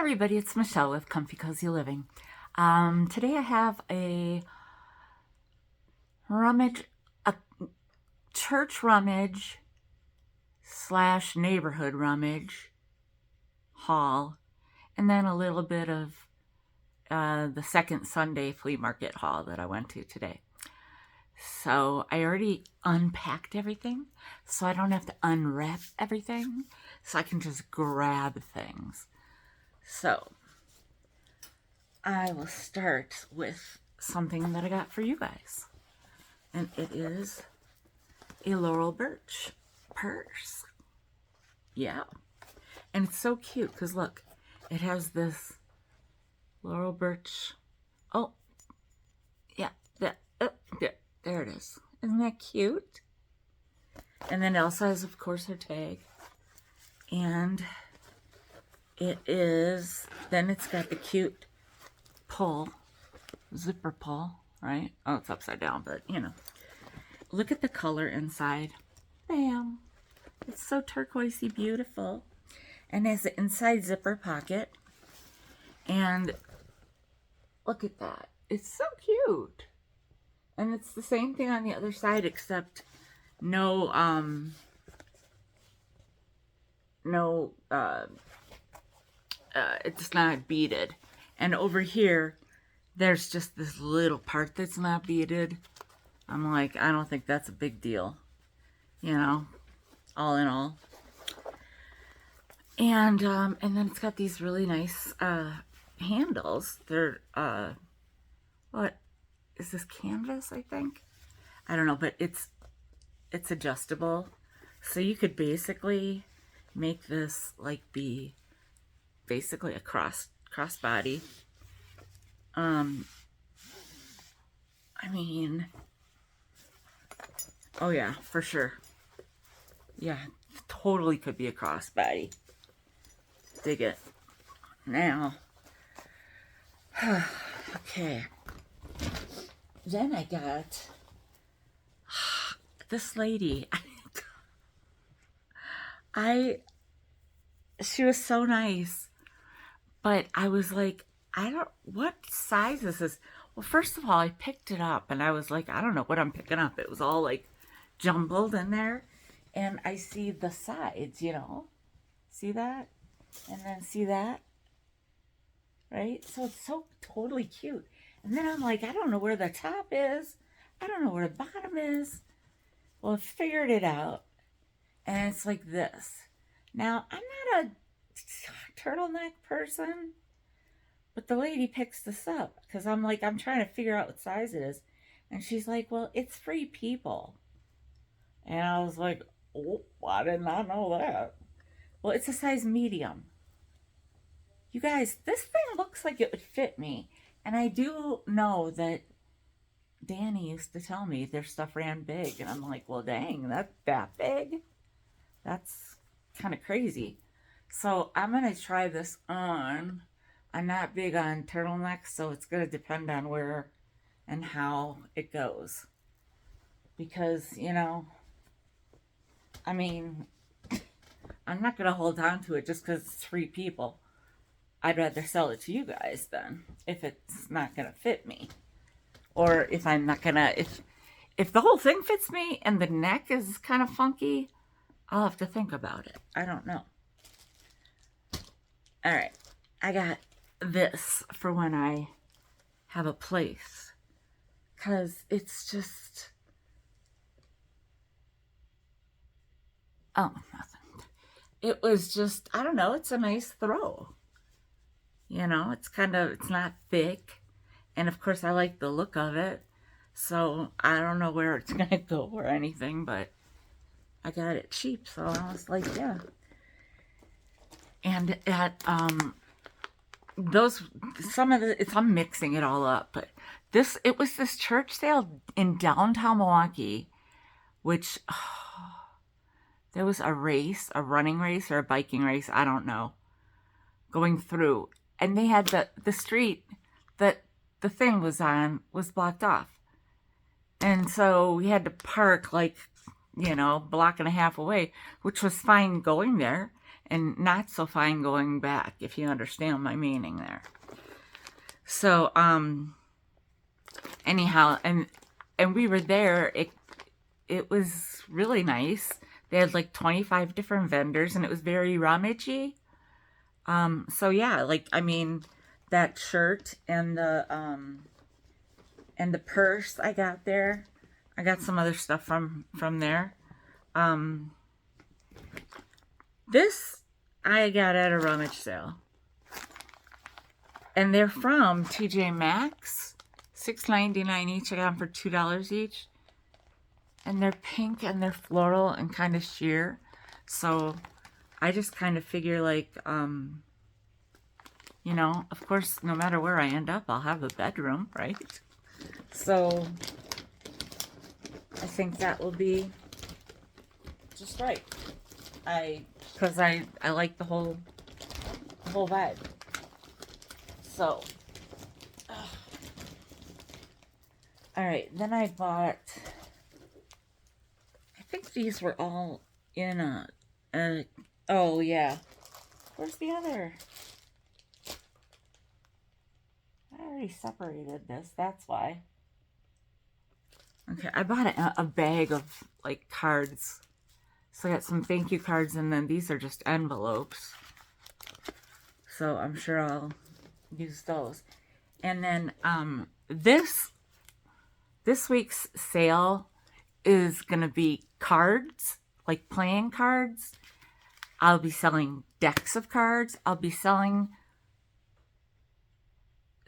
everybody, it's Michelle with Comfy Cozy Living. Today I have a rummage, a church rummage / neighborhood rummage haul, and then a little bit of the second Sunday flea market haul that I went to today. So I already unpacked everything, so I don't have to unwrap everything, so I can just grab things. So I will start with something that I got for you guys, and it is a Laurel Birch purse. Yeah, and it's so cute because look, it has this Laurel Birch. Oh, yeah, there it is. Isn't that cute? And then it also has, of course, her tag, and it is, then it's got the cute pull, zipper pull, right? Oh, it's upside down, but you know. Look at the color inside. Bam. It's so turquoisey beautiful. And has the inside zipper pocket. And look at that. It's so cute. And it's the same thing on the other side, except it's not beaded. And over here, there's just this little part that's not beaded. I'm like, I don't think that's a big deal, you know, all in all. And then it's got these really nice handles. They're what is this, canvas, I think? I don't know, but it's adjustable, so you could basically make this like be basically a crossbody. I mean, oh yeah, for sure. Yeah, totally could be a crossbody. Dig it. Now, okay. Then I got this lady. She was so nice, but I was like, what size is this? Well, first of all, I picked it up and I was like, I don't know what I'm picking up. It was all like jumbled in there. And I see the sides, you know, see that? And then see that? Right? So it's so totally cute. And then I'm like, I don't know where the top is. I don't know where the bottom is. Well, I figured it out. And it's like this. Now, I'm not a turtleneck person, but the lady picks this up because I'm like, I'm trying to figure out what size it is. And she's like, well, it's free people. And I was like, oh, I did not know that. Well, it's a size medium. You guys, this thing looks like it would fit me. And I do know that Danny used to tell me their stuff ran big. And I'm like, well, dang, that's that big? That's kind of crazy. So I'm going to try this on. I'm not big on turtlenecks, so it's going to depend on where and how it goes. Because, you know, I mean, I'm not going to hold on to it just because it's free people. I'd rather sell it to you guys then, if it's not going to fit me. Or if I'm not going to, if the whole thing fits me and the neck is kind of funky, I'll have to think about it. I don't know. All right. I got this for when I have a place. Because it's just, oh, nothing. It was just, I don't know, it's a nice throw. You know, it's not thick. And of course, I like the look of it. So I don't know where it's going to go or anything, but I got it cheap. So I was like, yeah. And at, I'm mixing it all up, but it was this church sale in downtown Milwaukee, which, there was a running race or a biking race, I don't know, going through. And they had the street that the thing was on was blocked off. And so we had to park like, you know, block and a half away, which was fine going there. and not so fine going back, if you understand my meaning there. So, anyhow, and we were there. It was really nice. They had like 25 different vendors, and it was very rummagey. So yeah, like, I mean, that shirt and the purse I got there. I got some other stuff from there. This I got at a rummage sale. And they're from TJ Maxx. $6.99 each. I got them for $2 each. And they're pink and they're floral and kind of sheer. So I just kind of figure, like, you know, of course, no matter where I end up, I'll have a bedroom, right? So I think that will be just right. Because I like the whole vibe. So, all right. Then I bought. I think these were all in a. Oh yeah. Where's the other? I already separated this. That's why. Okay, I bought a bag of like cards. So I got some thank you cards, and then these are just envelopes. So I'm sure I'll use those. And then this week's sale is gonna be cards, like playing cards. I'll be selling decks of cards. I'll be selling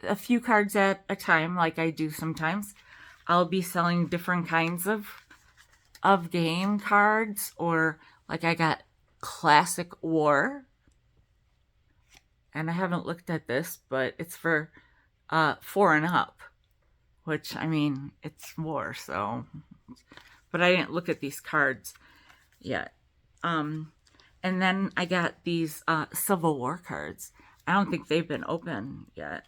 a few cards at a time, like I do sometimes. I'll be selling different kinds of game cards, or like I got Classic War. And I haven't looked at this, but it's for 4 and up, which, I mean, it's war, so. But I didn't look at these cards yet. And then I got these Civil War cards. I don't think they've been open yet.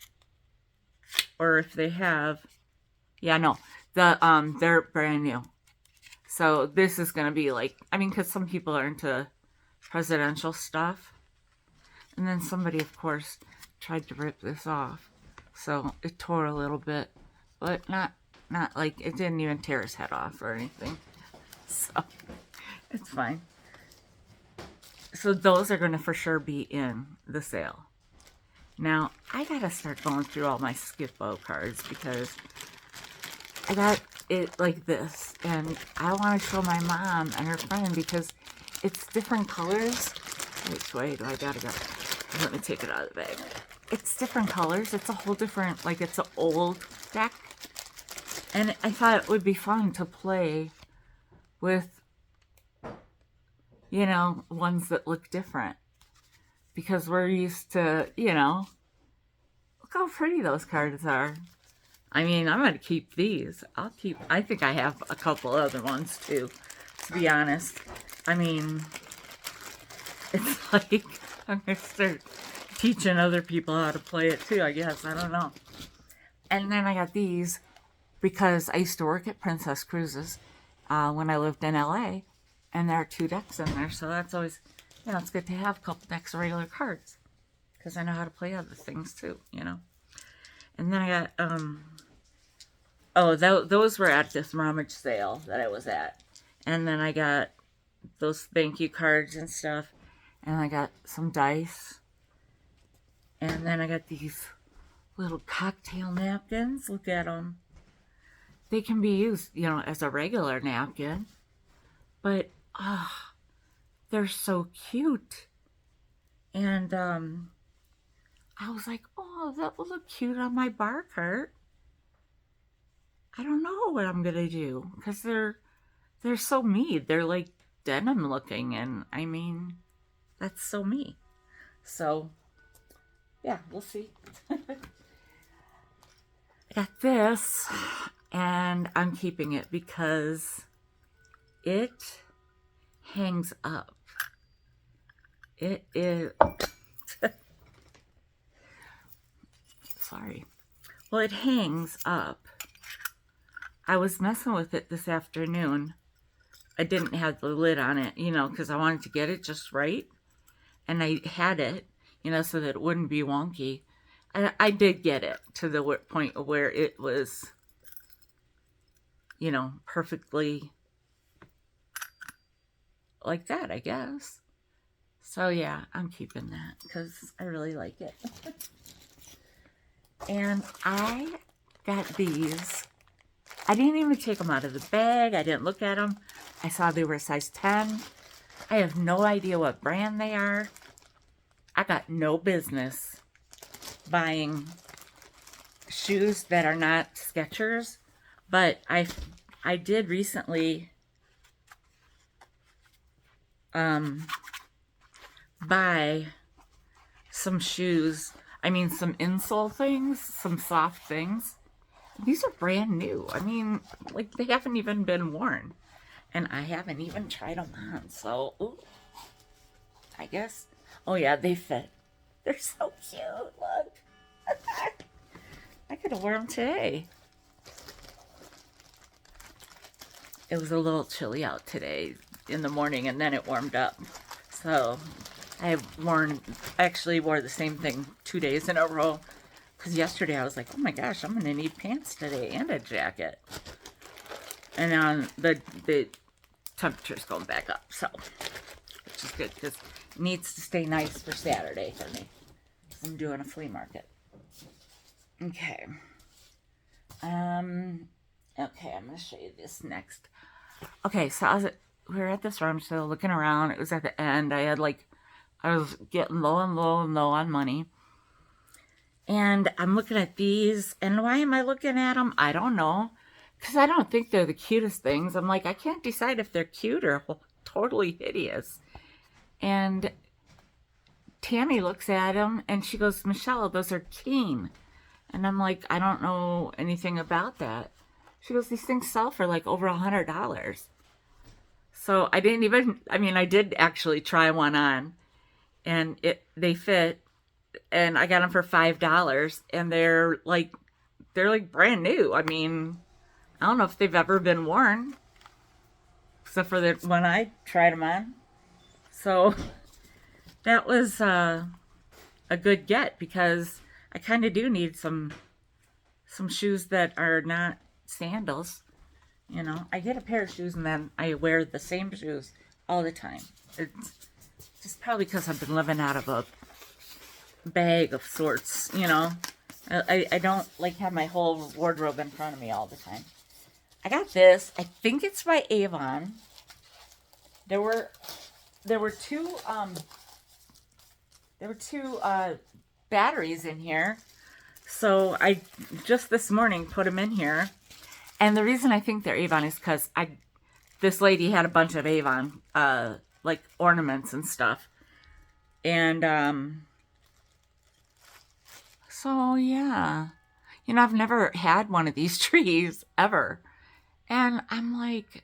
Or if they have, yeah, no, they're brand new. So this is going to be like, I mean, because some people are into presidential stuff. And then somebody, of course, tried to rip this off. So it tore a little bit, but not like, it didn't even tear his head off or anything. So it's fine. So those are going to for sure be in the sale. Now, I got to start going through all my Skip-Bo cards because I got it like this. And I want to show my mom and her friend because it's different colors. Which way do I got to go? Let me take it out of the bag. It's different colors. It's a whole different, like, it's an old deck. And I thought it would be fun to play with, you know, ones that look different. Because we're used to, you know, look how pretty those cards are. I mean, I'm going to keep these. I think I have a couple other ones too, to be honest. I mean, it's like, I'm going to start teaching other people how to play it too, I guess. I don't know. And then I got these because I used to work at Princess Cruises when I lived in LA. And there are 2 decks in there, so that's always, you know, it's good to have a couple decks of regular cards. Because I know how to play other things too, you know. And then I got, those were at this rummage sale that I was at. And then I got those thank you cards and stuff. And I got some dice. And then I got these little cocktail napkins. Look at them. They can be used, you know, as a regular napkin. But, they're so cute. And I was like, oh, that will look cute on my bar cart. I don't know what I'm going to do. Because they're so me. They're like denim looking. And, I mean, that's so me. So, yeah, we'll see. I got this. And I'm keeping it because it hangs up. It is... Sorry. Well, it hangs up. I was messing with it this afternoon. I didn't have the lid on it, you know, because I wanted to get it just right. and I had it, so that it wouldn't be wonky. And I did get it to the point where it was, perfectly like that, I guess. So yeah, I'm keeping that because I really like it. And I got these. I didn't even take them out of the bag. I didn't look at them. I saw they were a size 10. I have no idea what brand they are. I got no business buying shoes that are not Skechers, but I did recently buy some shoes. I mean, some insole things, some soft things. These are brand new. I mean, like, they haven't even been worn. And I haven't even tried them on. So, ooh, I guess. Oh, yeah, they fit. They're so cute. Look. I could have worn them today. It was a little chilly out today in the morning, and then it warmed up. So, I actually wore the same thing 2 days in a row. Because yesterday I was like, oh my gosh, I'm going to need pants today and a jacket. And then the temperature's going back up, so, which is good because it needs to stay nice for Saturday for me. I'm doing a flea market. Okay. Okay, I'm going to show you this next. Okay, so we were at this rummage sale looking around. It was at the end. I was getting low and low and low on money. And I'm looking at these, and why am I looking at them? I don't know, because I don't think they're the cutest things. I'm like, I can't decide if they're cute or totally hideous. And Tammy looks at them, and she goes, Michelle, those are Keen. And I'm like, I don't know anything about that. She goes, these things sell for like over $100. So I did actually try one on, and they fit. And I got them for $5, and they're like brand new. I mean, I don't know if they've ever been worn, except for when I tried them on. So that was a good get because I kind of do need some shoes that are not sandals. I get a pair of shoes and then I wear the same shoes all the time. It's just probably because I've been living out of a bag of sorts, I don't like have my whole wardrobe in front of me all the time. I got this. I think it's by Avon. There were two batteries in here, so I just this morning put them in here. And the reason I think they're Avon is because this lady had a bunch of Avon like ornaments and stuff, and so yeah, I've never had one of these trees ever. And I'm like,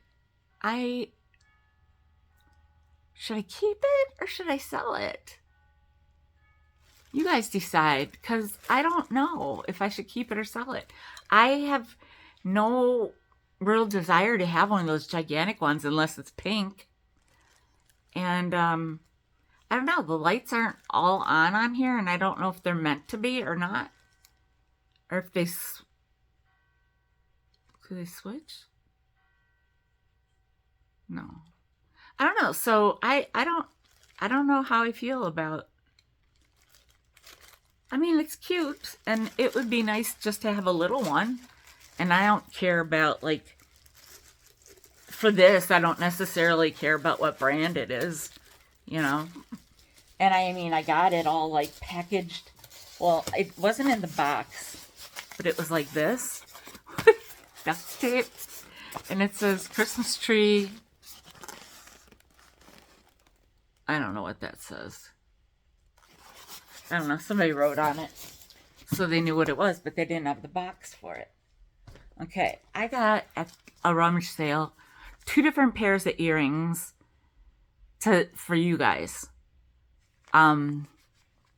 should I keep it or should I sell it? You guys decide, because I don't know if I should keep it or sell it. I have no real desire to have one of those gigantic ones unless it's pink. And I don't know, the lights aren't all on here, and I don't know if they're meant to be or not. Or if do they switch? No. I don't know. So I don't know how I feel about. I mean, it's cute, and it would be nice just to have a little one. And I don't care about, like, for this, I don't necessarily care about what brand it is, And I got it all, like, packaged. Well, it wasn't in the box, but it was like this. Duct tape. And it says Christmas tree. I don't know what that says. I don't know. Somebody wrote on it, so they knew what it was, but they didn't have the box for it. Okay, I got at a rummage sale 2 different pairs of earrings for you guys.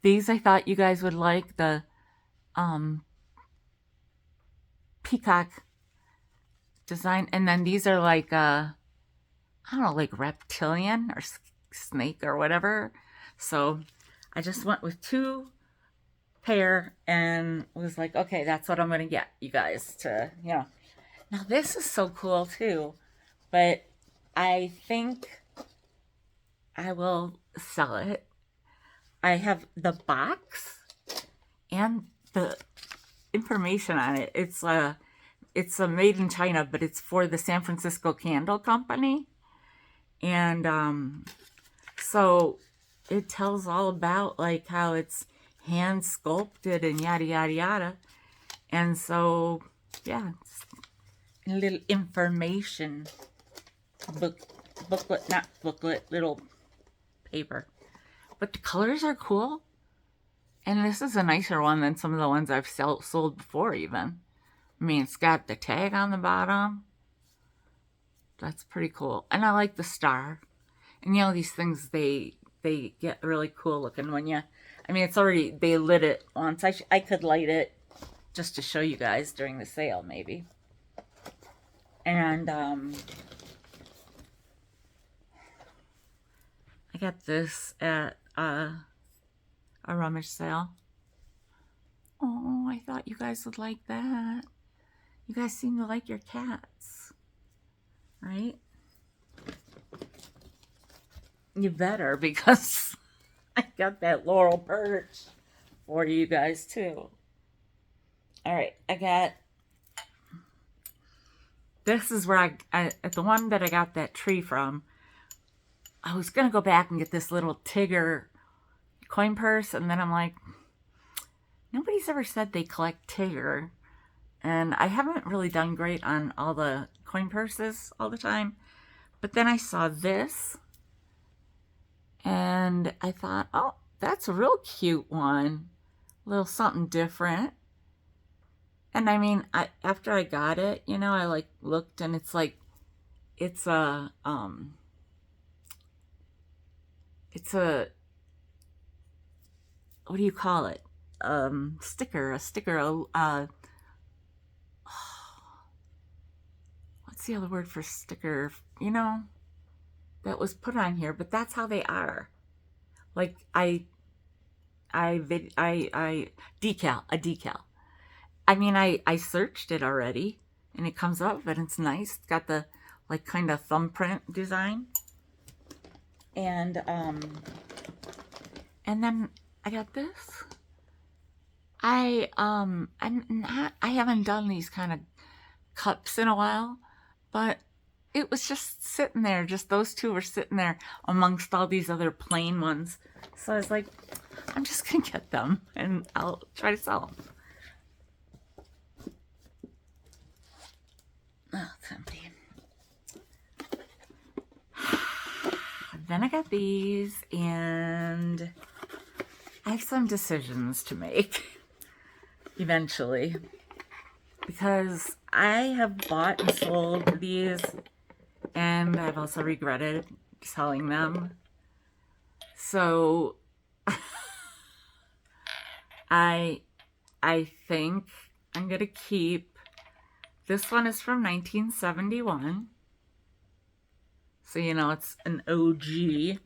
These I thought you guys would like, the peacock design, and then these are like I don't know, like reptilian or snake or whatever. So I just went with 2 pair and was like, okay, that's what I'm going to get you guys to, Now this is so cool too, but I think I will sell it. I have the box and the information on it. It's a made in China, but it's for the San Francisco Candle Company. And so it tells all about like how it's hand sculpted and yada yada yada. And so yeah, it's a little information booklet, not booklet, little paper. But the colors are cool. And this is a nicer one than some of the ones I've sold before even. I mean, it's got the tag on the bottom. That's pretty cool. And I like the star. And these things, they get really cool looking when I mean, it's already, they lit it once. I could light it just to show you guys during the sale, maybe. And I got this at a rummage sale. Oh, I thought you guys would like that. You guys seem to like your cats, right? You better, because I got that laurel perch for you guys too. All right, I got, this is where at the one that I got that tree from, I was going to go back and get this little Tigger coin purse, and then I'm like, nobody's ever said they collect Tigger, and I haven't really done great on all the coin purses all the time. But then I saw this, and I thought, oh, that's a real cute one. A little something different. And I mean, after I got it, I like looked, and it's like, it's a, what do you call it? Sticker, what's the other word for sticker? That was put on here, but that's how they are. Like decal, a decal. I mean, I searched it already, and it comes up, and it's nice. It's got the like kind of thumbprint design, and then I got this. I haven't done these kind of cups in a while, but it was just sitting there. Just those 2 were sitting there amongst all these other plain ones. So I was like, I'm just gonna get them, and I'll try to sell them. Oh, it's empty. Then I got these, and I have some decisions to make eventually, because I have bought and sold these, and I've also regretted selling them. So I think I'm gonna keep, this one is from 1971. So, it's an OG.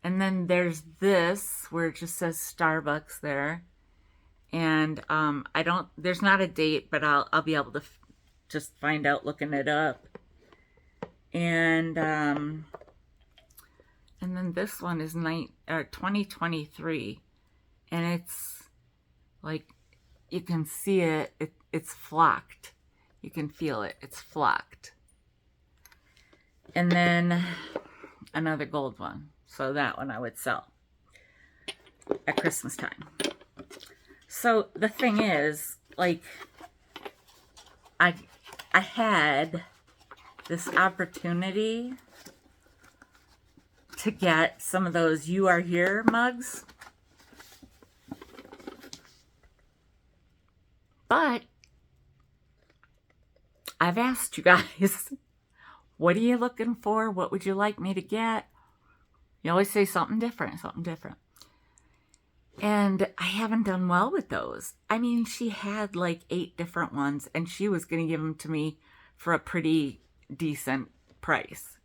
And then there's this, where it just says Starbucks there. And there's not a date, but I'll be able to just find out looking it up. And then this one is 2023. And it's like, you can see it's flocked. You can feel it, it's flocked. And then another gold one. So that one I would sell at Christmas time. So the thing is, like, I had this opportunity to get some of those "You Are Here" mugs. But I've asked you guys, what are you looking for? What would you like me to get? You always say something different, something different. And I haven't done well with those. I mean, she had like 8 different ones, and she was going to give them to me for a pretty decent price.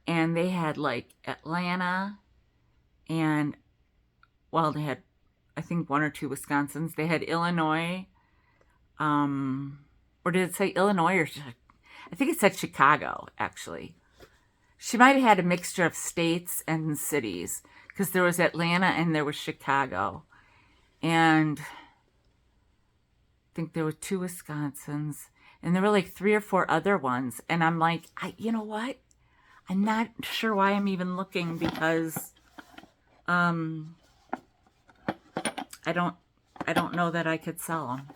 And they had like Atlanta, And, well, they had, I think, one or two Wisconsins. They had Illinois, or did it say Illinois or I think it said Chicago, actually. She might have had a mixture of states and cities, because there was Atlanta and there was Chicago. And I think there were two Wisconsins, and there were like 3 or 4 other ones. And I'm like, you know what? I'm not sure why I'm even looking, because I don't know that I could sell them.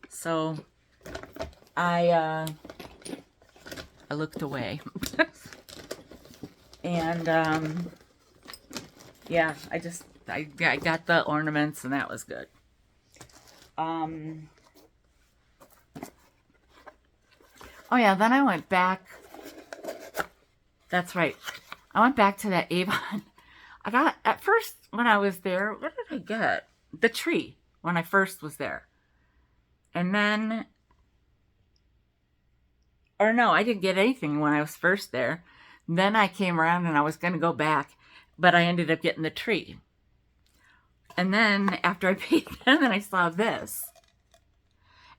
So I looked away. And yeah, I got the ornaments, and that was good. Oh yeah, then I went back. That's right. I went back to that Avon. I got, at first when I was there, what did I get? The tree when I first was there. And then, or no, I didn't get anything when I was first there. Then I came around and I was going to go back, but I ended up getting the tree. And then after I paid them, then I saw this.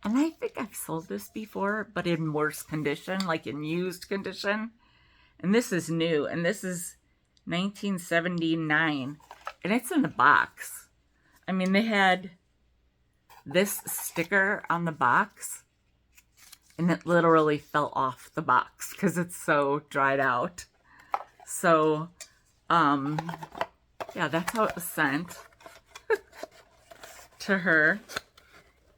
And I think I've sold this before, but in worse condition, like in used condition. And this is new, and this is 1979, and it's in the box. I mean, they had this sticker on the box, and it literally fell off the box because it's so dried out. So, yeah, that's how it was sent to her,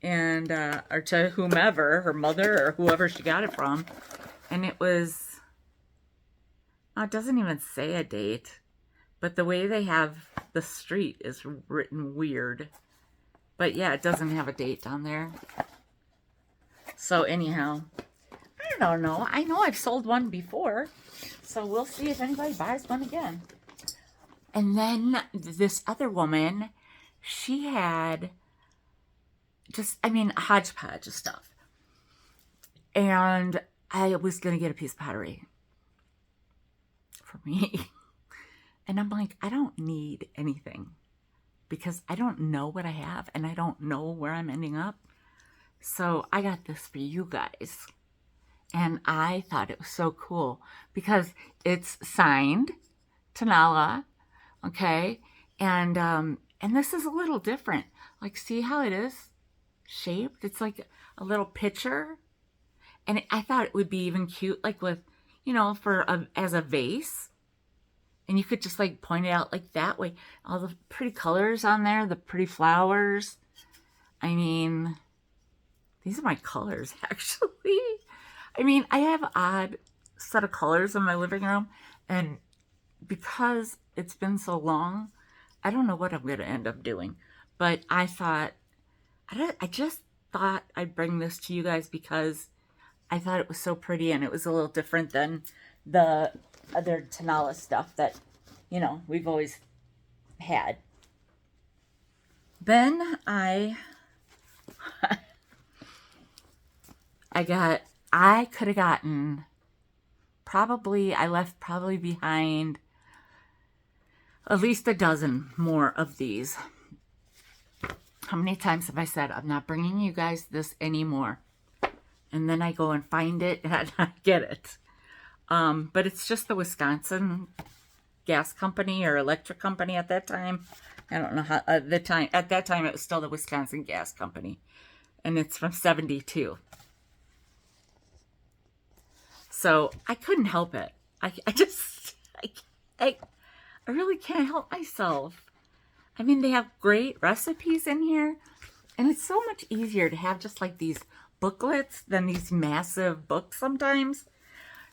and or to whomever, her mother or whoever she got it from. And it was, it doesn't even say a date, but the way they have the street is written weird. But yeah, it doesn't have a date on there. So anyhow, I don't know. I know I've sold one before, so we'll see if anybody buys one again. And then this other woman, she had just, I mean, a hodgepodge of stuff. And I was going to get a piece of pottery for me. And I'm like, I don't need anything, because I don't know what I have, and I don't know where I'm ending up. So I got this for you guys. And I thought it was so cool because it's signed Tanala, okay? And this is a little different. Like, see how it is shaped? It's like a little pitcher. And I thought it would be even cute, like with, you know, as a vase. And you could just like point it out like that way. All the pretty colors on there, the pretty flowers. I mean, these are my colors, actually. I mean, I have an odd set of colors in my living room. And because it's been so long, I don't know what I'm going to end up doing. But I thought, I just thought I'd bring this to you guys because I thought it was so pretty, and it was a little different than the other Tanala stuff that, you know, we've always had. Then I could have gotten, I left probably behind at least a dozen more of these. How many times have I said, I'm not bringing you guys this anymore? And then I go and find it and I get it. But it's just the Wisconsin gas company or electric company at that time. I don't know how, at that time it was still the Wisconsin Gas Company. And it's from 72. So I couldn't help it. I really can't help myself. I mean, they have great recipes in here. And it's so much easier to have just like these booklets than these massive books sometimes.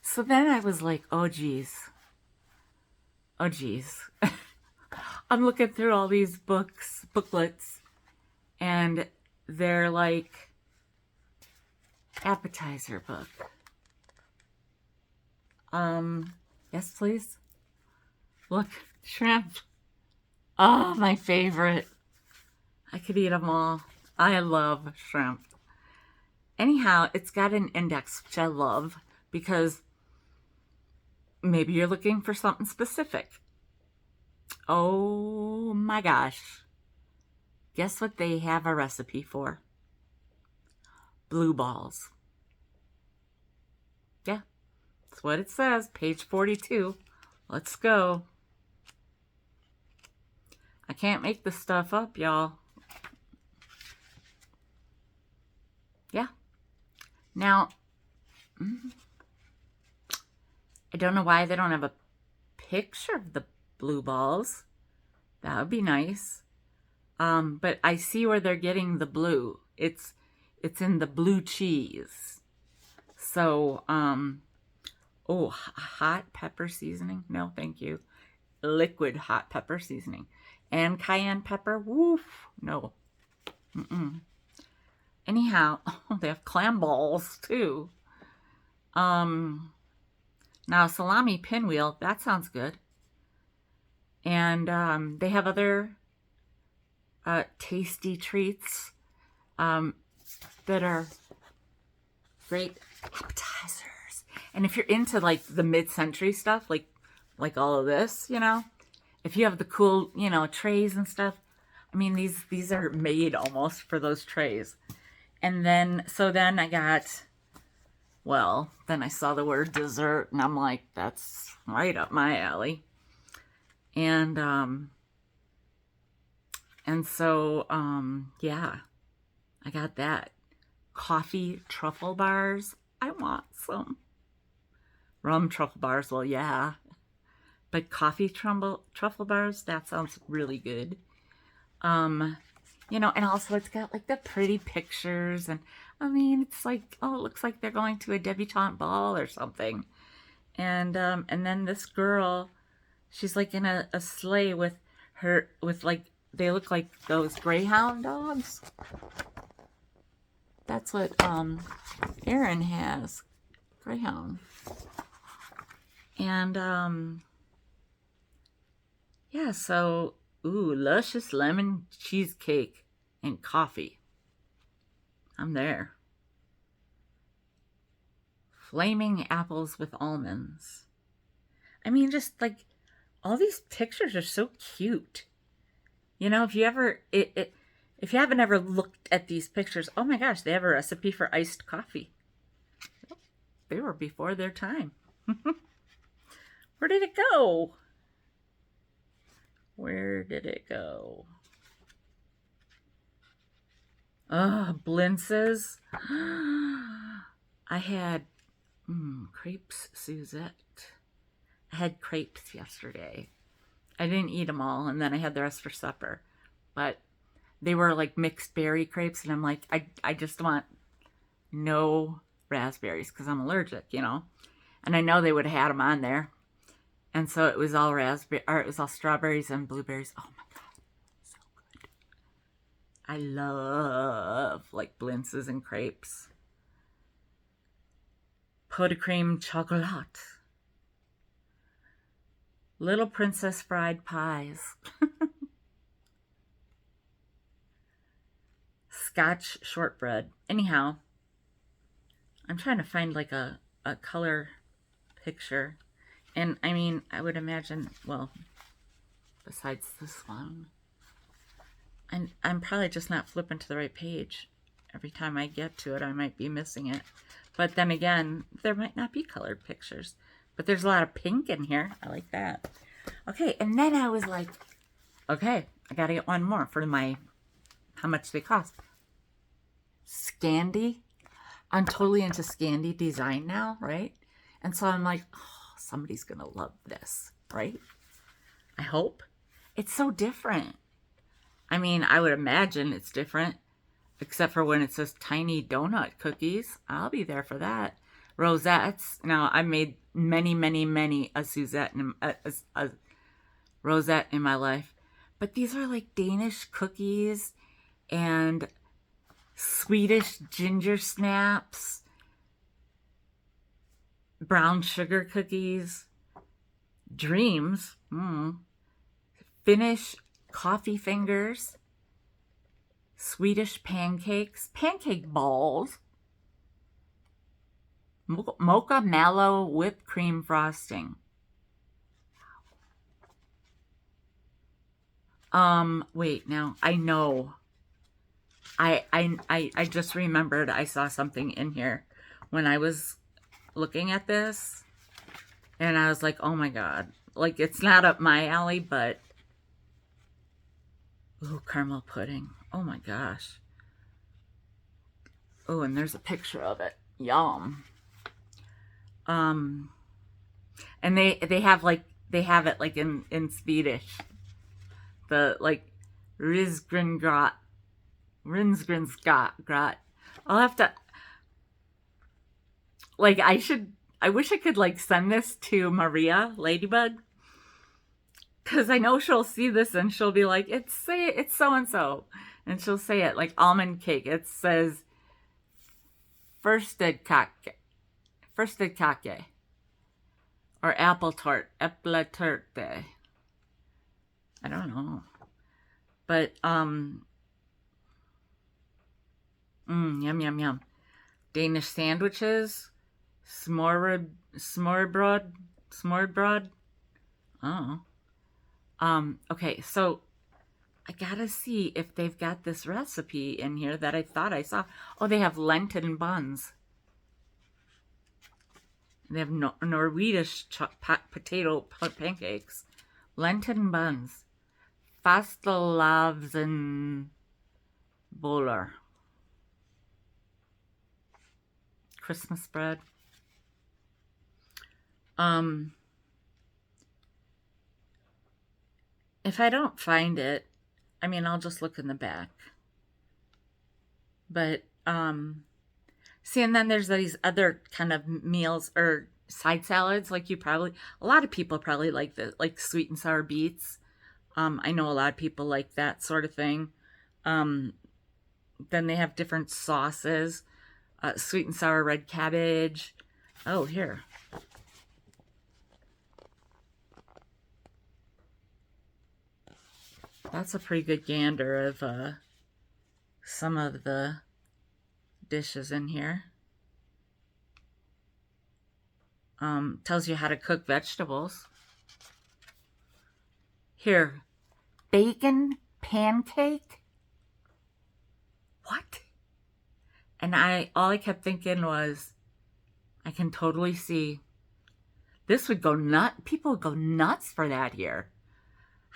So then I was like, oh geez. I'm looking through all these booklets, and they're like appetizer book. Yes, please. Look, shrimp. Oh, my favorite. I could eat them all. I love shrimp. Anyhow, it's got an index, which I love, because maybe you're looking for something specific. Oh my gosh. Guess what they have a recipe for? Blue balls. Yeah, that's what it says. Page 42. Let's go. I can't make this stuff up, y'all. Yeah. Now, I don't know why they don't have a picture of the blue balls. That would be nice. But I see where they're getting the blue. It's in the blue cheese. So, oh, hot pepper seasoning? No, thank you. Liquid hot pepper seasoning. And cayenne pepper? Woof. No. Anyhow, they have clam balls too. Now salami pinwheel, that sounds good. And they have other tasty treats that are great appetizers. And if you're into like the mid-century stuff, like all of this, you know, if you have the cool, you know, trays and stuff, I mean, these are made almost for those trays. And then, so then I got, well, then I saw the word dessert, and I'm like, that's right up my alley. And so, yeah, I got that. Coffee truffle bars. I want some. Rum truffle bars, well, yeah. But coffee truffle bars, that sounds really good. You know, and also it's got like the pretty pictures, and I mean, it's like, oh, it looks like they're going to a debutante ball or something. And then this girl, she's like in a sleigh with like, they look like those greyhound dogs. That's what Erin has, greyhound. And yeah, so ooh, luscious lemon cheesecake and coffee. I'm there. Flaming apples with almonds. I mean, just like all these pictures are so cute. You know, if you ever if you haven't ever looked at these pictures, oh my gosh, they have a recipe for iced coffee. They were before their time. Where did it go? Where did it go? Oh, blintzes. I had crepes Suzette. I had crepes yesterday. I didn't eat them all, and then I had the rest for supper. But they were like mixed berry crepes, and I'm like, I just want no raspberries because I'm allergic, you know. And I know they would have had them on there. And so it was all raspberry, or it was all strawberries and blueberries. Oh my God, so good. I love like blintzes and crepes. Pot de creme chocolat. Little Princess fried pies. Scotch shortbread. Anyhow, I'm trying to find like a color picture. And I mean, I would imagine, well, besides this one, I'm probably just not flipping to the right page. Every time I get to it, I might be missing it. But then again, there might not be colored pictures. But there's a lot of pink in here. I like that. Okay, and then I was like, okay, I gotta get one more for my, how much they cost. Scandi. I'm totally into Scandi design now, right? And so I'm like, oh, somebody's gonna love this, right? I hope. It's so different. I mean, I would imagine it's different, except for when it says tiny donut cookies. I'll be there for that. Rosettes. Now, I made many a Suzette and a rosette in my life. But these are like Danish cookies and Swedish ginger snaps, brown sugar cookies, dreams, Finnish coffee fingers, Swedish pancakes, pancake balls, mocha mallow whipped cream frosting. Wait, now I know. I just remembered I saw something in here when I was looking at this, and I was like, oh my God. Like, it's not up my alley, but ooh, caramel pudding. Oh my gosh. Oh, and there's a picture of it. Yum. Um, and they have it like in Swedish. The like risgringrat rinsgrinsgrat. I'll have to like I wish I could like send this to Maria Ladybug, because I know she'll see this and she'll be like, it's so and so, and she'll say it like almond cake. It says firsted kake, or apple tart, äppletörte. I don't know, but yum yum yum. Danish sandwiches, smørrebrød. Oh, okay, so I gotta see if they've got this recipe in here that I thought I saw. Oh, they have Lenten buns. They have Norwegish potato pancakes. Lenten buns. Fastelavnsboller. Christmas bread. If I don't find it, I mean, I'll just look in the back. But, see, and then there's these other kind of meals or side salads. Like a lot of people probably like like sweet and sour beets. I know a lot of people like that sort of thing. Then they have different sauces, sweet and sour red cabbage. Oh, here. That's a pretty good gander of some of the dishes in here. Tells you how to cook vegetables. Here, bacon pancake. What? And all I kept thinking was, I can totally see this would go nuts. People would go nuts for that here.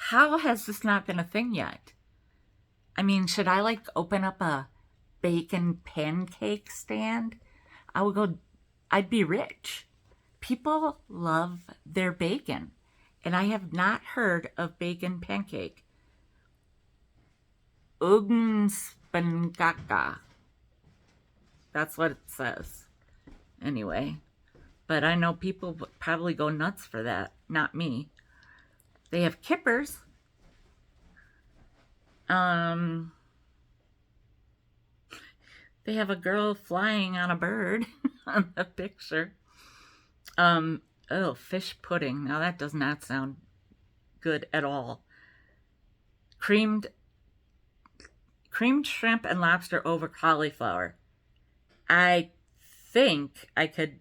How has this not been a thing yet? I mean, should I like open up a bacon pancake stand? I'd be rich. People love their bacon, and I have not heard of bacon pancake. Ugnspankaka. That's what it says. Anyway, but I know people would probably go nuts for that. Not me. They have kippers. They have a girl flying on a bird on the picture. Oh, fish pudding. Now that does not sound good at all. Creamed shrimp and lobster over cauliflower. I think I could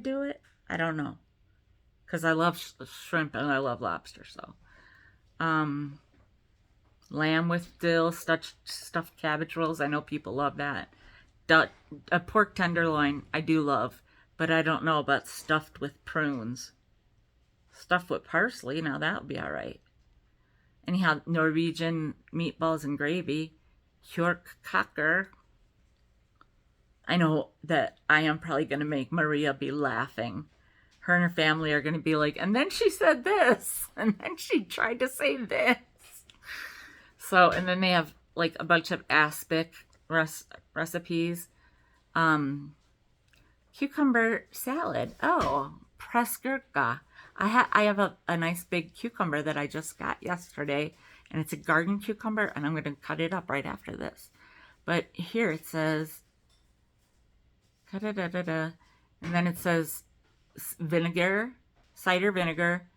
do it. I don't know, because I love shrimp and I love lobster. So, lamb with dill, stuffed cabbage rolls. I know people love that. A pork tenderloin I do love, but I don't know about stuffed with prunes. Stuffed with parsley, now that would be all right. Anyhow, Norwegian meatballs and gravy. Kjorkaker. I know that I am probably going to make Maria be laughing. Her and her family are going to be like, and then she said this, and then she tried to say this. So, and then they have like a bunch of aspic recipes. Cucumber salad. Oh, pressgurka. I have a nice big cucumber that I just got yesterday, and it's a garden cucumber, and I'm going to cut it up right after this. But here it says, and then it says vinegar, cider vinegar,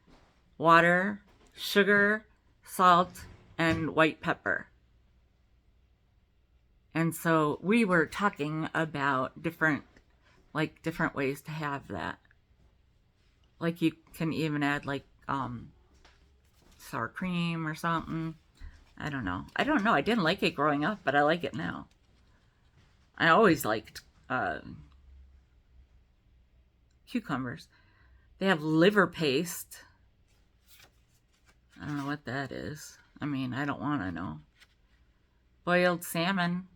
water, sugar, salt, and white pepper. And so we were talking about different ways to have that. Like you can even add like sour cream or something. I don't know. I don't know. I didn't like it growing up, but I like it now. I always liked cucumbers. They have liver paste. I don't know what that is. I mean, I don't want to know. Boiled salmon,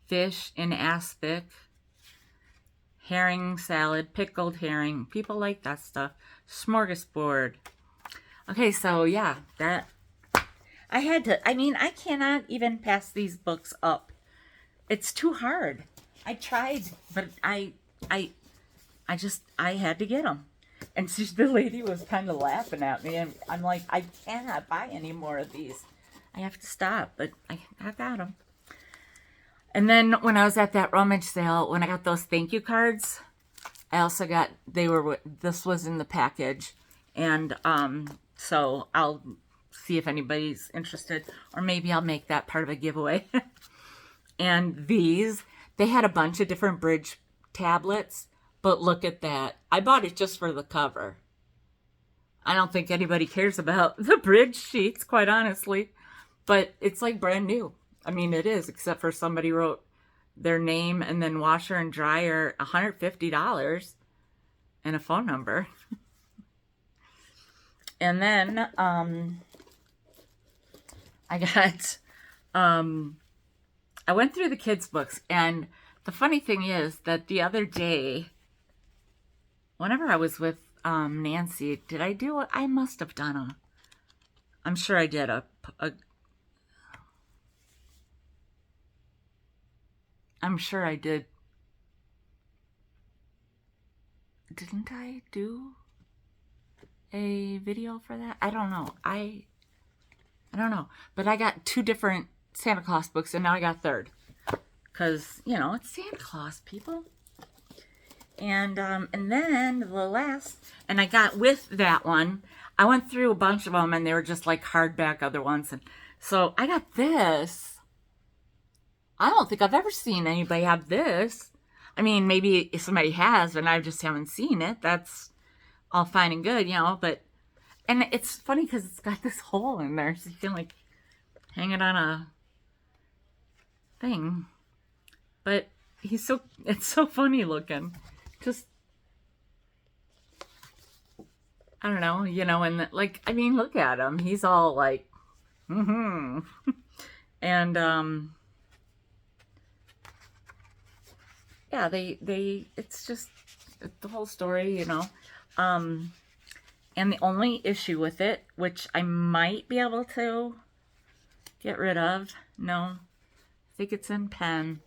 fish in aspic, herring salad, pickled herring. People like that stuff. Smorgasbord. Okay, so yeah, that I had to. I mean, I cannot even pass these books up. It's too hard. I tried, but I had to get them. And so the lady was kind of laughing at me, and I'm like, I cannot buy any more of these. I have to stop, but I got them. And then when I was at that rummage sale, when I got those thank you cards, I also got, this was in the package. And so I'll see if anybody's interested, or maybe I'll make that part of a giveaway. And these, they had a bunch of different bridge tablets, but look at that. I bought it just for the cover. I don't think anybody cares about the bridge sheets, quite honestly, but it's like brand new. I mean, it is, except for somebody wrote their name and then washer and dryer, $150, and a phone number. And then I went through the kids' books, and the funny thing is that the other day, whenever I was with Nancy, did I do it? I must have done I'm sure I did I'm sure I did. Didn't I do a video for that? I don't know. I don't know. But I got 2 different Santa Claus books, and now I got 3rd. Because, you know, it's Santa Claus, people. And then the last, and I got with that one, I went through a bunch of them, and they were just like hardback other ones. And so I got this. I don't think I've ever seen anybody have this. I mean, maybe somebody has, and I just haven't seen it. That's all fine and good, you know, but, and it's funny because it's got this hole in there, so you can like hang it on a thing. But it's so funny looking. Just, I don't know, you know, and like, I mean, look at him. He's all like, and, yeah, it's just the whole story, you know. And the only issue with it, which I might be able to get rid of, no, I think it's in pen.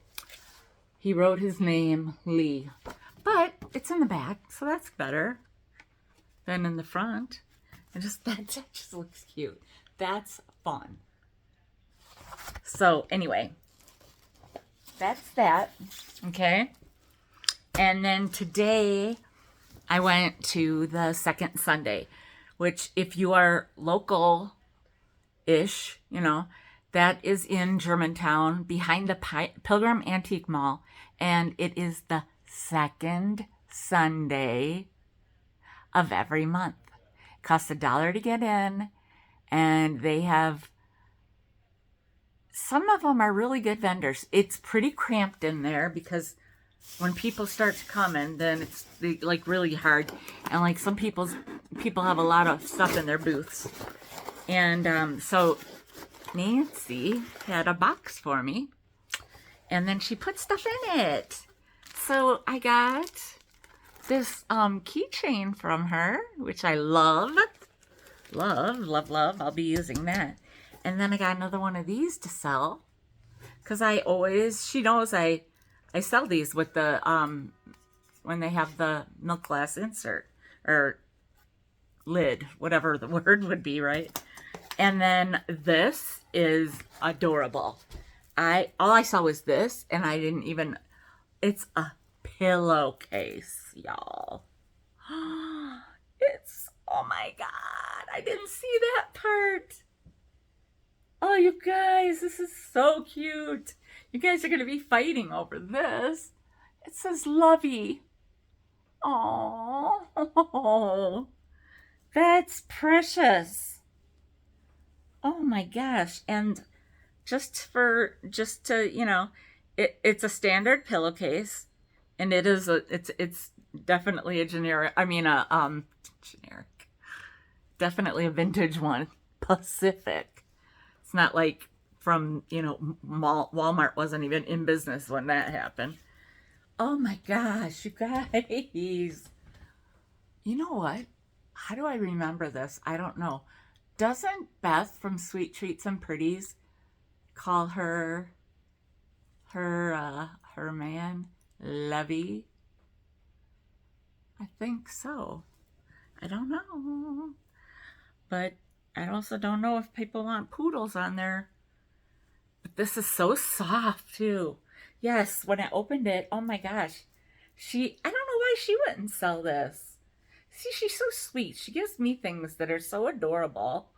He wrote his name, Lee. But it's in the back, so that's better than in the front. And that just looks cute. That's fun. So anyway, that's that. Okay. And then today I went to the Second Sunday, which if you are local-ish, you know, that is in Germantown behind the Pilgrim Antique Mall. And it is the second Sunday of every month. It costs $1 to get in, and they have, some of them are really good vendors. It's pretty cramped in there because when people start to come in, then it's like really hard, and like some people have a lot of stuff in their booths. And so Nancy had a box for me, and then she put stuff in it. So I got this keychain from her, which I love. Love. I'll be using that. And then I got another one of these to sell, because she knows I sell these with the when they have the milk glass insert or lid, whatever the word would be, right? And then this is adorable. All I saw was this, and I didn't even, it's a pillowcase, y'all. It's, oh my God, I didn't see that part. Oh, you guys, this is so cute. You guys are going to be fighting over this. It says Lovey. Oh, that's precious. Oh my gosh. And just to, it's a standard pillowcase, and it's definitely a generic, I mean, generic, definitely a vintage one. Pacific. It's not like from, Walmart wasn't even in business when that happened. Oh my gosh, you guys. You know what? How do I remember this? I don't know. Doesn't Beth from Sweet Treats and Pretties call her man Levy? I think so. I don't know. But I also don't know if people want poodles on there. But this is so soft too. Yes, when I opened it, oh my gosh. I don't know why she wouldn't sell this. See, she's so sweet. She gives me things that are so adorable.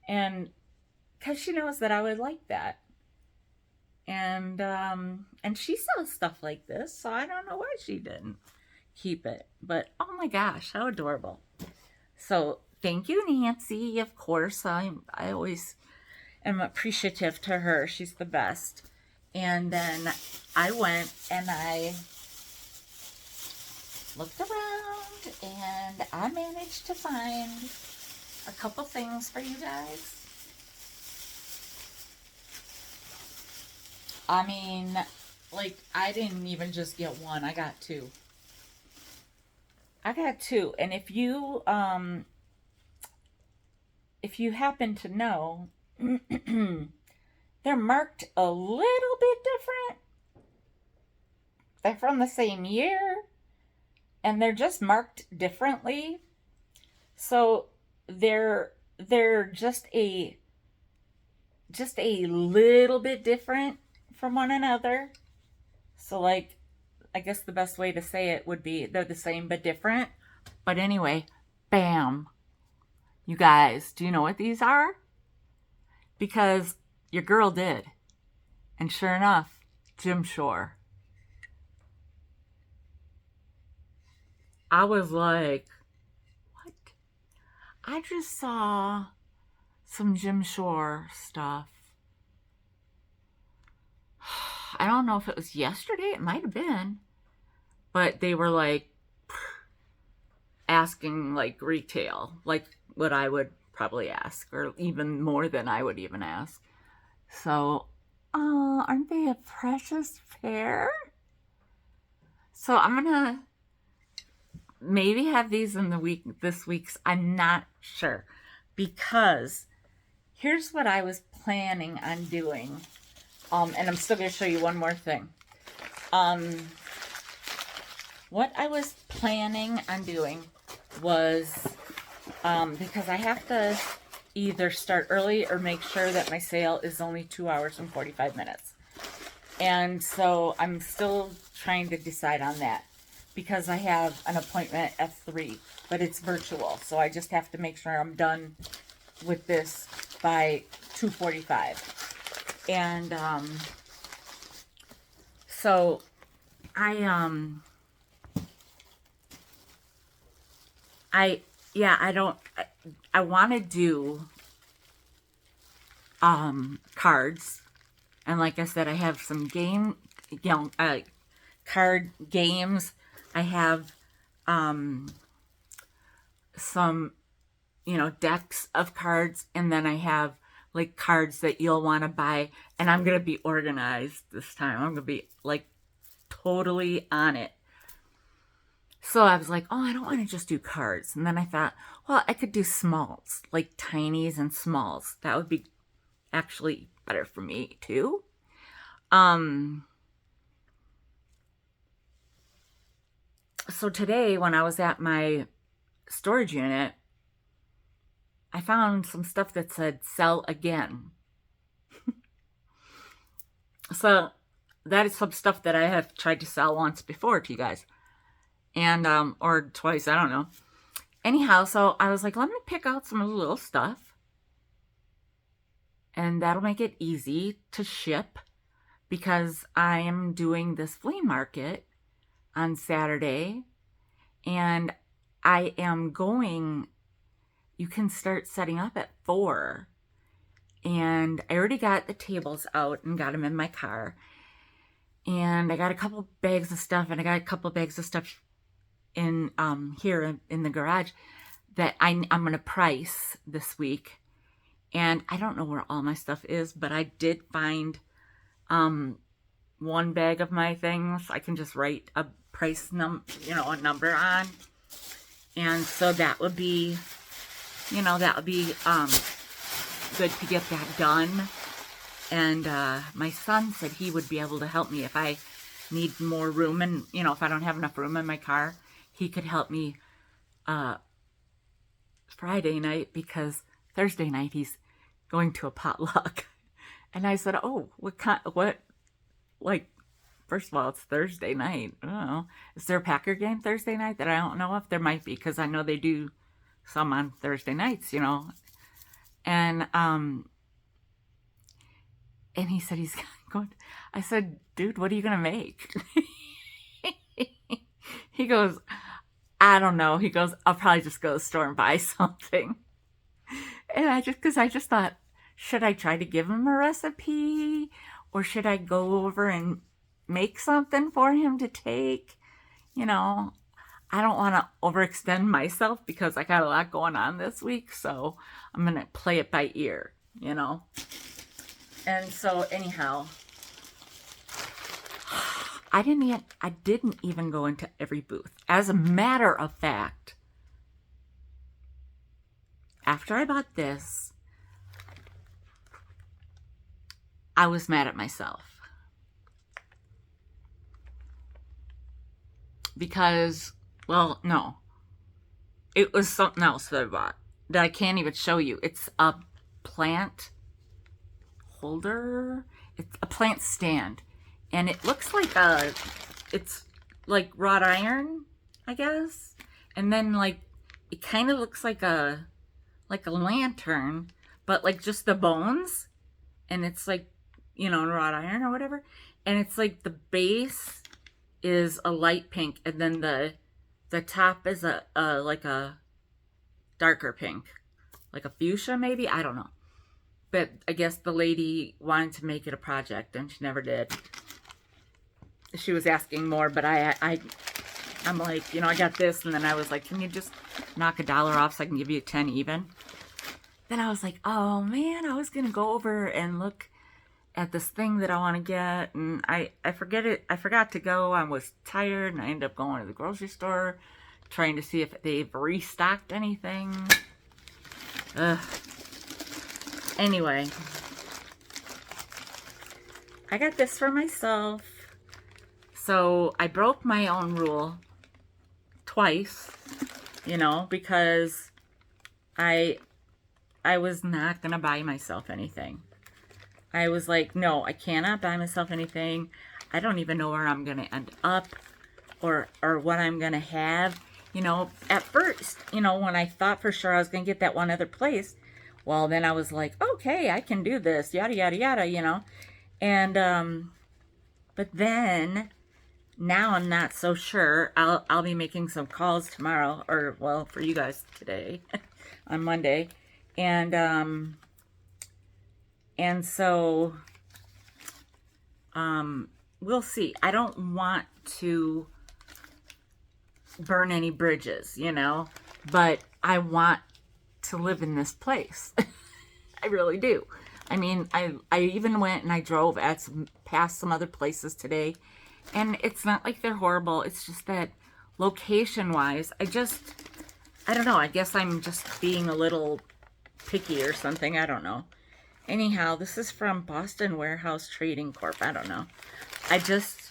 And because she knows that I would like that. And she sells stuff like this, so I don't know why she didn't keep it. But oh my gosh, how adorable. So thank you, Nancy. Of course, I always am appreciative to her. She's the best. And then I went and I looked around and I managed to find a couple things for you guys. I mean, like, I didn't even just get one, I got two. I got two. And if you happen to know, they're marked a little bit different. They're from the same year, and they're just marked differently. So they're just a little bit different from one another. So, like, I guess the best way to say it would be they're the same but different. But anyway, bam. You guys, do you know what these are? Because your girl did. And sure enough, Jim Shore. I was like, what? I just saw some Jim Shore stuff. I don't know if it was yesterday. It might have been. But they were like asking like retail, like what I would probably ask, or even more than I would even ask. So, aren't they a precious pair? So I'm gonna maybe have these in this week's. I'm not sure, because here's what I was planning on doing. And I'm still gonna show you one more thing. What I was planning on doing was, because I have to either start early or make sure that my sale is only 2 hours and 45 minutes. And so I'm still trying to decide on that, because I have an appointment at 3, but it's virtual. So I just have to make sure I'm done with this by 2:45. And so I want to do cards, and like I said, I have some card games. I have some decks of cards, and then I have like cards that you'll want to buy, and I'm gonna be organized this time. I'm gonna be like totally on it. So I was like, oh, I don't want to just do cards. And then I thought, well, I could do smalls, like tinies and smalls. That would be actually better for me too. So today, when I was at my storage unit, I found some stuff that said sell again. So that is some stuff that I have tried to sell once before to you guys. And, or twice, I don't know. Anyhow, so I was like, let me pick out some of the little stuff. And that'll make it easy to ship, because I am doing this flea market on Saturday. And I am going, you can start setting up at 4. And I already got the tables out and got them in my car. And I got a couple bags of stuff, and I got a couple bags of stuff in here in the garage that I'm going to price this week. And I don't know where all my stuff is, but I did find one bag of my things. I can just write a price a number on. And so that would be, that would be good to get that done. And my son said he would be able to help me if I need more room, and if I don't have enough room in my car, he could help me Friday night, because Thursday night he's going to a potluck. And I said, oh, first of all, it's Thursday night. I don't know. Is there a Packer game Thursday night that I don't know of? There might be, because I know they do some on Thursday nights, And he said he's going. I said, dude, what are you going to make? He goes, I don't know. He goes, I'll probably just go to the store and buy something. And because I just thought, should I try to give him a recipe, or should I go over and make something for him to take? I don't want to overextend myself because I got a lot going on this week. So I'm going to play it by ear, And so anyhow, I didn't even go into every booth. As a matter of fact, after I bought this, I was mad at myself. Because, well, no. It was something else that I bought that I can't even show you. It's a plant holder. It's a plant stand. And it looks like it's like wrought iron, I guess. And then it kind of looks like a lantern, but just the bones. And it's wrought iron or whatever. And it's the base is a light pink, and then the top is a darker pink, like a fuchsia maybe, I don't know. But I guess the lady wanted to make it a project, and she never did. She was asking more, but I'm like, I got this, and then I was like, can you just knock $1 off so I can give you 10 even? Then I was like, oh man, I was gonna go over and look at this thing that I want to get, and I forgot to go. I was tired, and I ended up going to the grocery store trying to see if they've restocked anything. Anyway, I got this for myself. So I broke my own rule twice, because I was not gonna buy myself anything. I was like, no, I cannot buy myself anything. I don't even know where I'm going to end up or what I'm going to have. At first, when I thought for sure I was going to get that one other place, well, then I was like, okay, I can do this, yada, yada, yada, And, but then, now I'm not so sure. I'll be making some calls tomorrow, or, well, for you guys today, on Monday. And so, we'll see. I don't want to burn any bridges, but I want to live in this place. I really do. I mean, I even went and I drove past some other places today, and it's not like they're horrible. It's just that location-wise, I don't know. I guess I'm just being a little picky or something. I don't know. Anyhow, this is from Boston Warehouse Trading Corp. I don't know. I just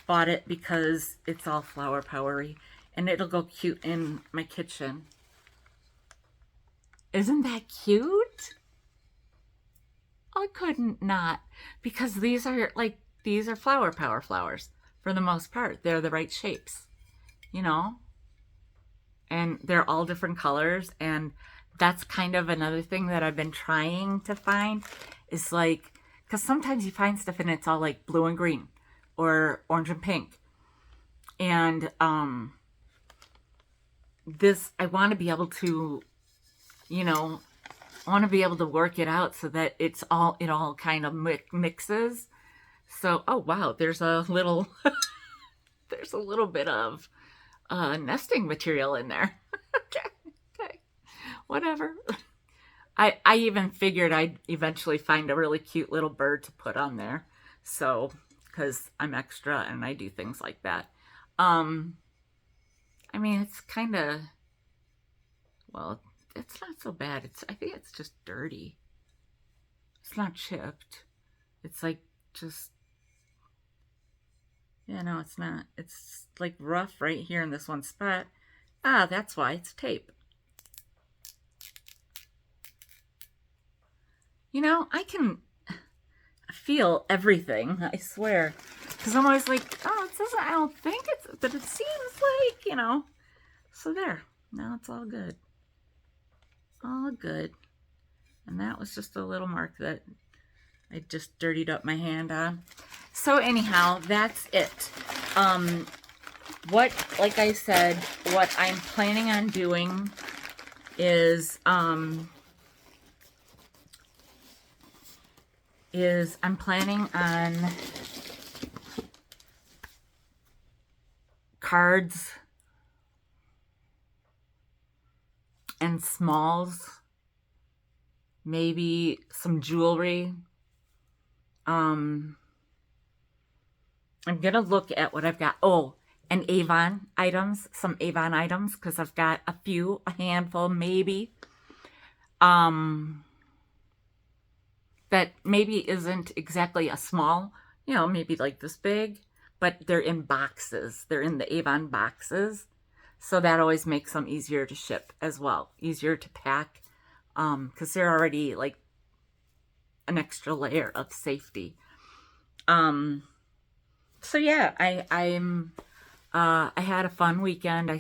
bought it because it's all flower powery, and it'll go cute in my kitchen. Isn't that cute? I couldn't not, because these are flower power flowers for the most part. They're the right shapes, and they're all different colors. And that's kind of another thing that I've been trying to find is because sometimes you find stuff and it's all blue and green or orange and pink. And this, I want to be able to, I want to be able to work it out so that it all kind of mixes. So, oh wow, there's a little there's a little bit of nesting material in there. Okay, okay, whatever. I even figured I'd eventually find a really cute little bird to put on there. So, because I'm extra and I do things like that. Um, I mean, it's kind of, well, it's not so bad. I think it's just dirty. It's not chipped. It's like just, yeah, no, it's not. It's like rough right here in this one spot. Ah, that's why it's tape. You know, I can feel everything, I swear. Because I'm always like, oh, it doesn't, I don't think it's, but it seems like, you know. So there, now it's all good. All good. And that was just a little mark that I just dirtied up my hand on. So anyhow, that's it. Like I said, what I'm planning on doing is I'm planning on cards and smalls, maybe some jewelry. I'm gonna look at what I've got. Oh, and Avon items, some Avon items, because I've got a handful maybe. That maybe isn't exactly a small, you know, maybe like this big, but they're in boxes. They're in the Avon boxes. So that always makes them easier to ship as well, easier to pack, because they're already like an extra layer of safety. So yeah, I had a fun weekend.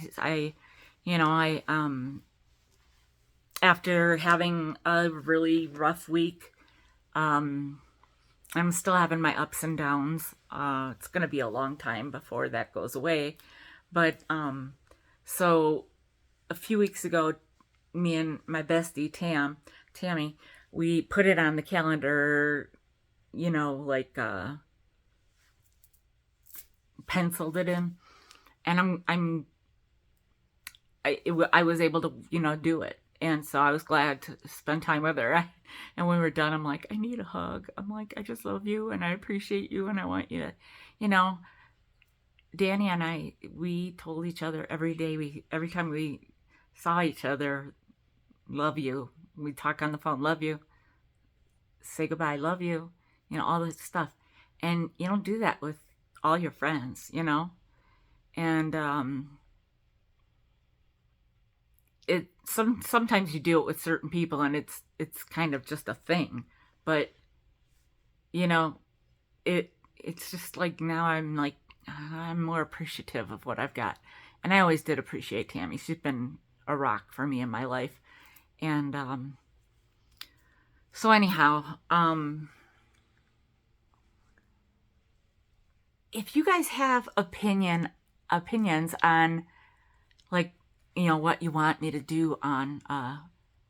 After having a really rough week, I'm still having my ups and downs. It's gonna be a long time before that goes away, but so a few weeks ago, me and my bestie Tammy, we put it on the calendar, you know, like penciled it in, and I was able to, you know, do it. And so I was glad to spend time with her. And when we were done, I'm like, I need a hug. I'm like, I just love you and I appreciate you and I want you to, you know, Danny and I, we told each other every day, every time we saw each other, love you. We talk on the phone, love you. Say goodbye, love you. You know, all this stuff. And you don't do that with all your friends, you know? And sometimes you do it with certain people and it's kind of just a thing. But you know, it's just like now I'm more appreciative of what I've got. And I always did appreciate Tammy. She's been a rock for me in my life. And so anyhow, if you guys have opinions on, like, you know, what you want me to do on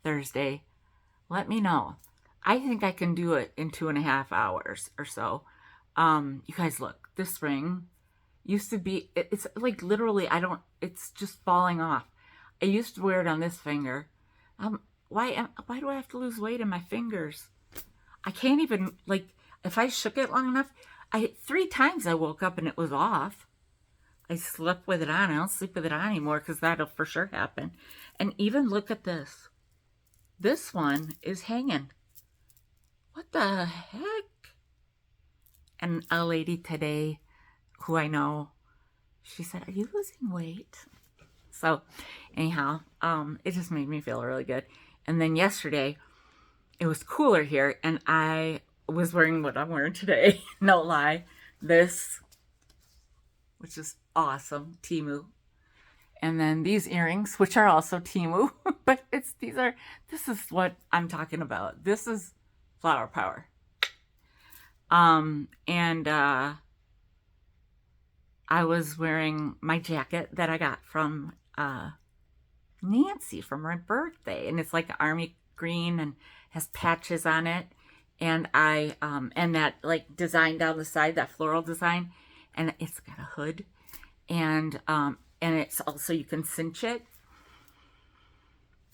Thursday, let me know. I think I can do it in 2.5 hours or so. You guys, look, this ring used to be, it's like literally, it's just falling off. I used to wear it on this finger. Why do I have to lose weight in my fingers? I can't even, like, if I shook it long enough, 3 times I woke up and it was off. I slept with it on. I don't sleep with it on anymore because that'll for sure happen. And even look at this. This one is hanging. What the heck? And a lady today who I know, she said, are you losing weight? So anyhow, it just made me feel really good. And then yesterday, it was cooler here and I was wearing what I'm wearing today. No lie. This, which is awesome, Temu. And then these earrings, which are also Temu, but this is what I'm talking about. This is flower power. And I was wearing my jacket that I got from Nancy from her birthday, and it's like an army green and has patches on it. And and that like design down the side, that floral design, and it's got a hood, and it's also, you can cinch it.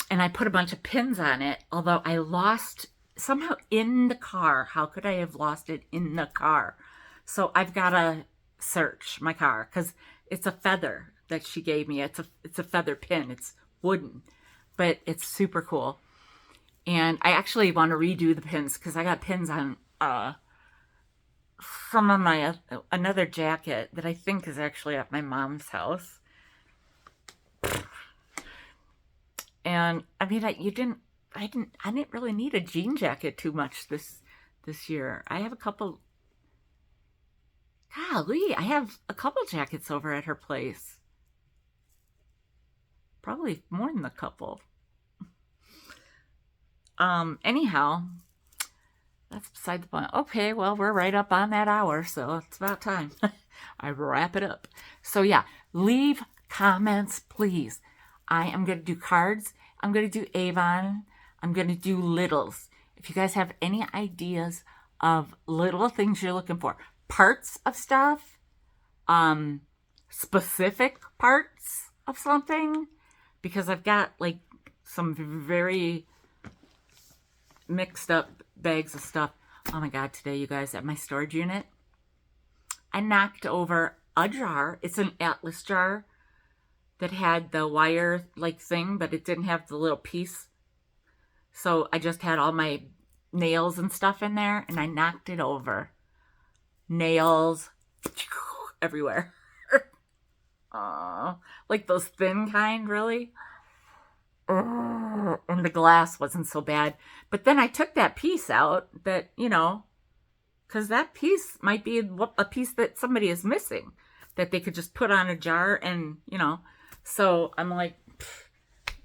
And I put a bunch of pins on it, although I lost somehow in the car. How could I have lost it in the car? So I've got to search my car, because it's a feather that she gave me. It's a feather pin. It's wooden, but it's super cool. And I actually want to redo the pins, because I got pins on some of my another jacket that I think is actually at my mom's house. And I mean, I didn't really need a jean jacket too much this year. I have a couple. Golly, I have a couple jackets over at her place. Probably more than a couple. Anyhow, that's beside the point. Okay, well, we're right up on that hour, so it's about time I wrap it up. So yeah, leave comments, please. I am going to do cards. I'm going to do Avon. I'm going to do littles. If you guys have any ideas of little things you're looking for, parts of stuff, specific parts of something, because I've got like some very mixed up bags of stuff. Oh my God, today, you guys, at my storage unit, I knocked over a jar. It's an Atlas jar that had the wire like thing, but it didn't have the little piece. So I just had all my nails and stuff in there, and I knocked it over. Nails everywhere. Like those thin kind, really. And the glass wasn't so bad. But then I took that piece out that, because that piece might be a piece that somebody is missing, that they could just put on a jar and, So I'm like,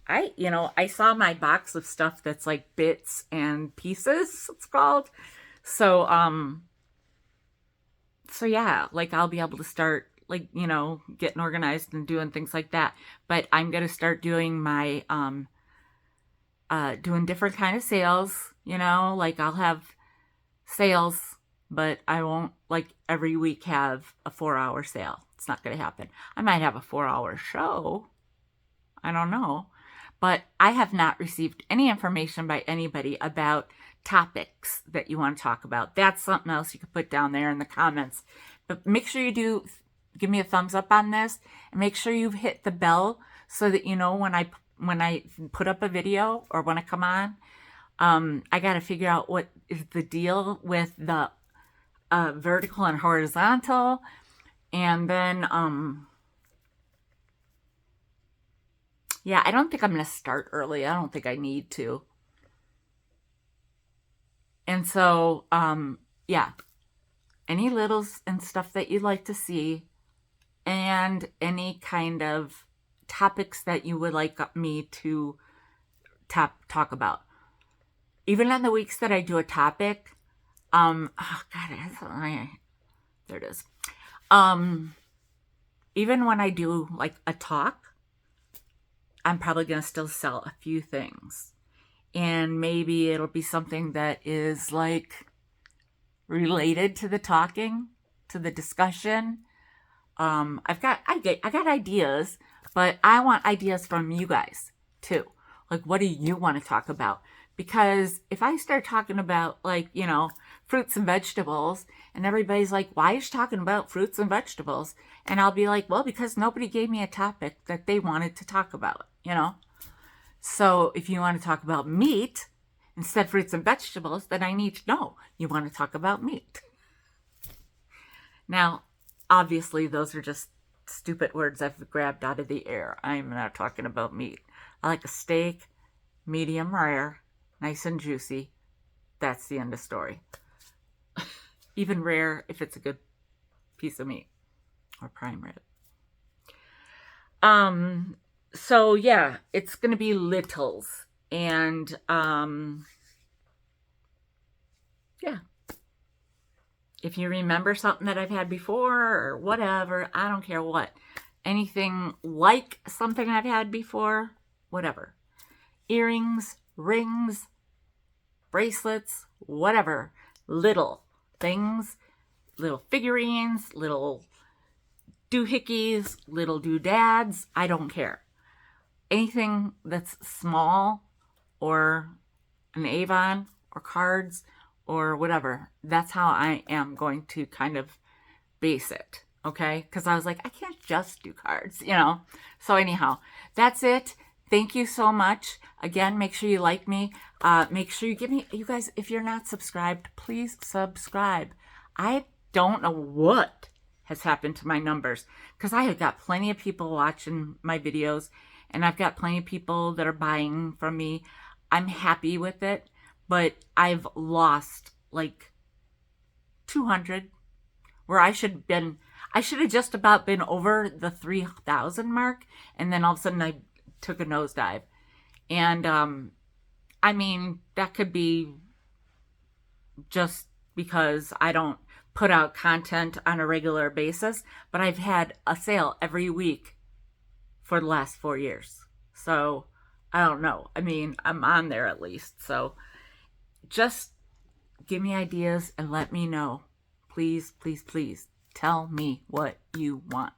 I saw my box of stuff that's like bits and pieces, it's called. So yeah, like I'll be able to start like, getting organized and doing things like that. But I'm going to start doing my, doing different kind of sales, like I'll have sales, but I won't like every week have a 4-hour sale. It's not going to happen. I might have a 4-hour show. I don't know. But I have not received any information by anybody about topics that you want to talk about. That's something else you could put down there in the comments. But make sure you do give me a thumbs up on this, and make sure you've hit the bell so that you know when I put up a video or when I come on. I got to figure out what is the deal with the vertical and horizontal. And then, yeah, I don't think I'm going to start early. I don't think I need to. And so, yeah, any littles and stuff that you'd like to see, and any kind of topics that you would like me to talk about. Even on the weeks that I do a topic, oh God, there it is. Even when I do like a talk, I'm probably going to still sell a few things. And maybe it'll be something that is like related to the talking, to the discussion. I got ideas, but I want ideas from you guys too. Like, what do you want to talk about? Because if I start talking about like, fruits and vegetables, and everybody's like, why is she talking about fruits and vegetables? And I'll be like, well, because nobody gave me a topic that they wanted to talk about, So if you want to talk about meat instead of fruits and vegetables, then I need to know you want to talk about meat. Now, obviously, those are just stupid words I've grabbed out of the air. I'm not talking about meat. I like a steak, medium rare, nice and juicy. That's the end of story. Even rare if it's a good piece of meat, or prime rib. So yeah, it's gonna be littles, and yeah. If you remember something that I've had before or whatever, I don't care what. Anything like something I've had before, whatever. Earrings, rings, bracelets, whatever, little things, little figurines, little doohickeys, little doodads, I don't care. Anything that's small, or an Avon, or cards, or whatever, that's how I am going to kind of base it, okay? Because I was like, I can't just do cards, you know? So anyhow, that's it. Thank you so much. Again, make sure you like me. Make sure you give me, you guys, if you're not subscribed, please subscribe. I don't know what has happened to my numbers, because I have got plenty of people watching my videos, and I've got plenty of people that are buying from me. I'm happy with it, but I've lost like 200, where I should have just about been over the 3,000 mark, and then all of a sudden I took a nosedive. And I mean, that could be just because I don't put out content on a regular basis, but I've had a sale every week for the last 4 years. So I don't know. I mean, I'm on there at least. So just give me ideas and let me know. Please, please, please tell me what you want.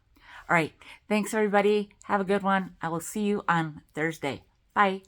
All right. Thanks, everybody. Have a good one. I will see you on Thursday. Bye.